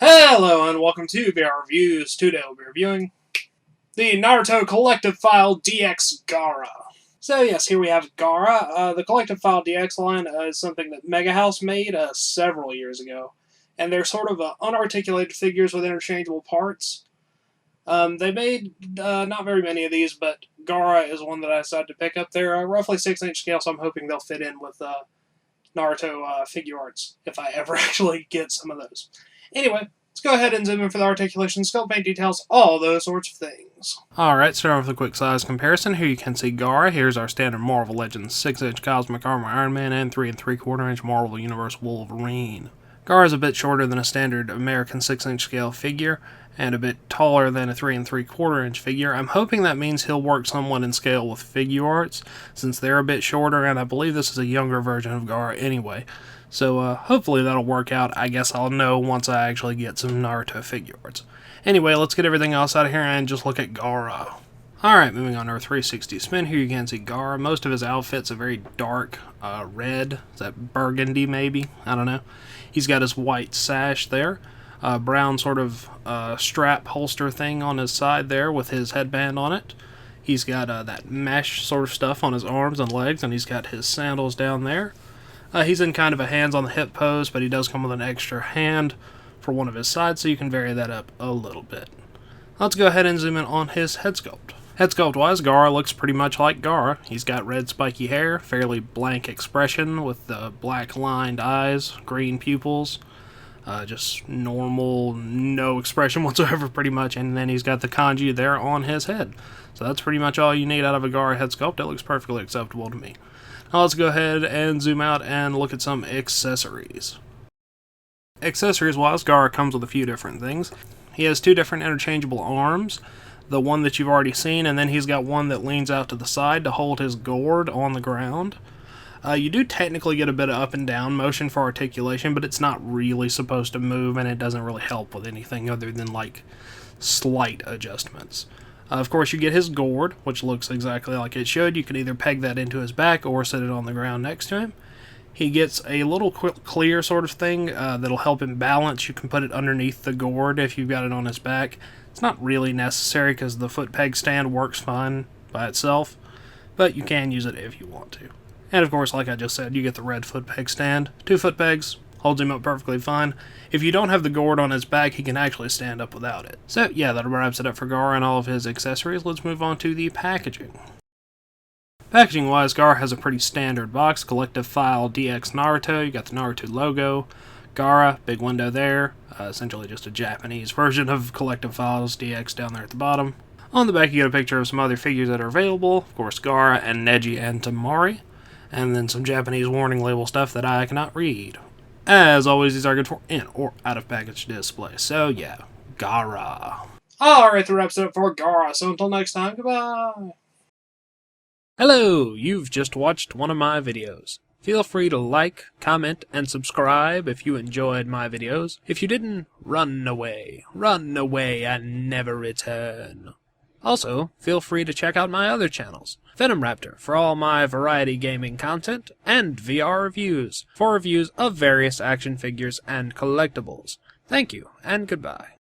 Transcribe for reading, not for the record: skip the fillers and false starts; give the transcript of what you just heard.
Hello and welcome to VR Reviews. Today we'll be reviewing the Naruto Collective File DX Gaara. So yes, here we have Gaara. The Collective File DX line is something that Mega House made several years ago. And they're sort of unarticulated figures with interchangeable parts. They made not very many of these, but Gaara is one that I decided to pick up. They're roughly 6-inch scale, so I'm hoping they'll fit in with Naruto figure arts, if I ever actually get some of those. Anyway, let's go ahead and zoom in for the articulation, sculpt paint details, all those sorts of things. Alright, starting with a quick size comparison. Here you can see Gaara. Here's our standard Marvel Legends 6-inch Cosmic Armor Iron Man and 3 3/4-inch Marvel Universe Wolverine. Gaara is a bit shorter than a standard American 6-inch scale figure, and a bit taller than a 3 3/4-inch figure. I'm hoping that means he'll work somewhat in scale with figure arts, since they're a bit shorter, and I believe this is a younger version of Gaara anyway. So hopefully that'll work out. I guess I'll know once I actually get some Naruto figure arts. Anyway, let's get everything else out of here and just look at Gaara. Alright, moving on to our 360 spin. Here you can see Gaara. Most of his outfit's a very dark red. Is that burgundy maybe? I don't know. He's got his white sash there. Brown sort of strap holster thing on his side there with his headband on it. He's got that mesh sort of stuff on his arms and legs, and he's got his sandals down there. He's in kind of a hands on the hip pose, but he does come with an extra hand for one of his sides, so you can vary that up a little bit. Let's go ahead and zoom in on his head sculpt. Head sculpt wise, Gaara looks pretty much like Gaara. He's got red spiky hair, fairly blank expression with the black lined eyes, green pupils, just normal, no expression whatsoever pretty much, and then he's got the kanji there on his head. So that's pretty much all you need out of a Gaara head sculpt. It looks perfectly acceptable to me. Now let's go ahead and zoom out and look at some accessories. Accessories-wise, Gaara comes with a few different things. He has two different interchangeable arms, the one that you've already seen, and then he's got one that leans out to the side to hold his gourd on the ground. You do technically get a bit of up and down motion for articulation, but it's not really supposed to move, and it doesn't really help with anything other than, like, slight adjustments. Of course, you get his gourd, which looks exactly like it should. You can either peg that into his back or set it on the ground next to him. He gets a little clear sort of thing that'll help him balance. You can put it underneath the gourd if you've got it on his back. It's not really necessary because the foot peg stand works fine by itself, but you can use it if you want to. And of course, like I just said, you get the red foot peg stand. 2 foot pegs, holds him up perfectly fine. If you don't have the gourd on his back, he can actually stand up without it. So yeah, that wraps it up for Gaara and all of his accessories. Let's move on to the packaging. Packaging-wise, Gaara has a pretty standard box. Collective File DX Naruto. You got the Naruto logo. Gaara, big window there. Essentially just a Japanese version of Collective Files DX down there at the bottom. On the back, you get a picture of some other figures that are available. Of course, Gaara and Neji and Tamari. And then some Japanese warning label stuff that I cannot read. As always, these are good for in or out of package display. So yeah, Gaara. Alright, that wraps it up for Gaara. So until next time, goodbye. Hello, you've just watched one of my videos. Feel free to like, comment, and subscribe if you enjoyed my videos. If you didn't, run away and never return. Also, feel free to check out my other channels, Venom Raptor for all my variety gaming content, and VR Reviews for reviews of various action figures and collectibles. Thank you, and goodbye.